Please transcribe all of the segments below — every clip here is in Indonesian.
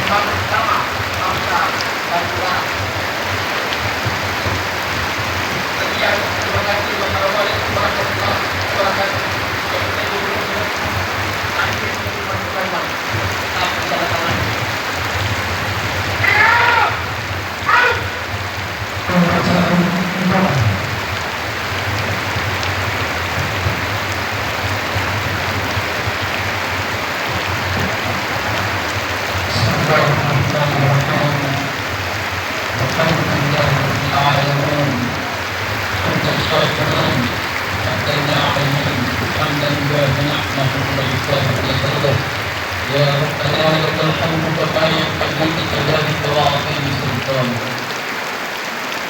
membangun bersama bangsa dan negara. Sekian, terima kasih. Wassalamualaikum warahmatullahi wabarakatuh.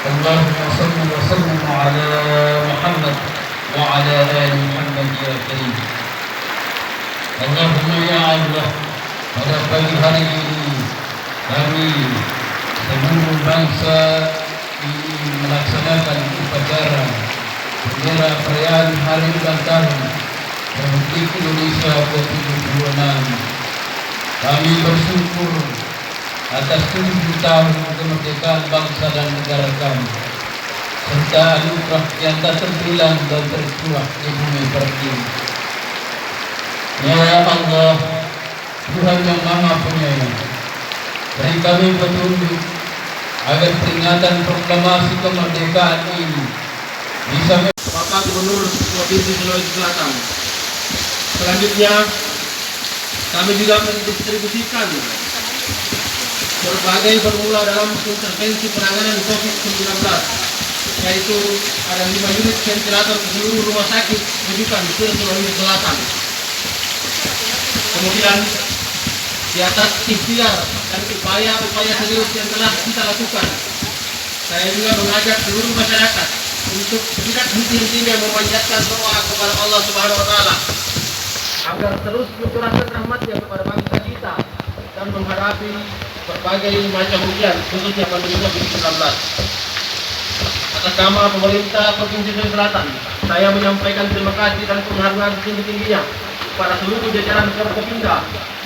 اللهم صل وسلم على محمد وعلى آل محمد يا كريم. اللهم ya Allah, pada pagi hari ini kami seluruh bangsa ini melaksanakan upacara bendera perayaan Hari Ulang Tahun Republik Indonesia ke-76. Kami bersyukur atas 70 tahun kemerdekaan bangsa dan negara kami, serta anugerah yang tak terbilang dan tercurah di bumi pertiwi. Ya Allah, Tuhan yang Maha Penyayang, beri kami petunjuk agar peringatan proklamasi kemerdekaan ini bisa Bapak Gubernur Provinsi Sulawesi Selatan. Selanjutnya, kami juga mendistribusikan berbagai formula dalam intervensi penanganan COVID-19, yaitu ada 5 unit ventilator ke seluruh rumah sakit rujukan di Sulawesi Selatan. Kemudian di atas ikhtiar dan upaya-upaya serius yang telah kita lakukan, saya juga mengajak seluruh masyarakat untuk tidak henti-hentinya memanjatkan doa kepada Allah Subhanahu wa Ta'ala agar terus mencurahkan rahmatnya kepada bangsa kita dan menghadapi berbagai macam ujian, khususnya pandemi COVID-19. Atas nama pemerintah Provinsi Sulawesi Selatan, saya menyampaikan terima kasih dan penghargaan setinggi-tingginya kepada seluruh jajaran Forkopimda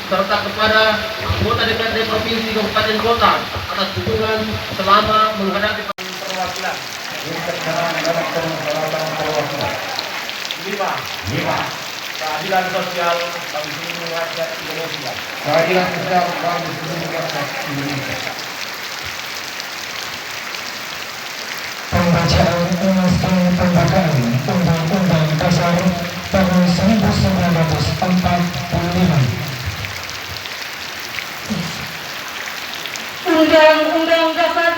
serta kepada anggota DPRD Provinsi Kabupaten Kota atas dukungan selama menghadapi perwakilan. Lima. Keadilan sosial bagi seluruh rakyat Indonesia. Keadilan sosial bagi seluruh rakyat Indonesia. Pembacaan pembukaan Undang-Undang Dasar tahun 1945. Undang-Undang Dasar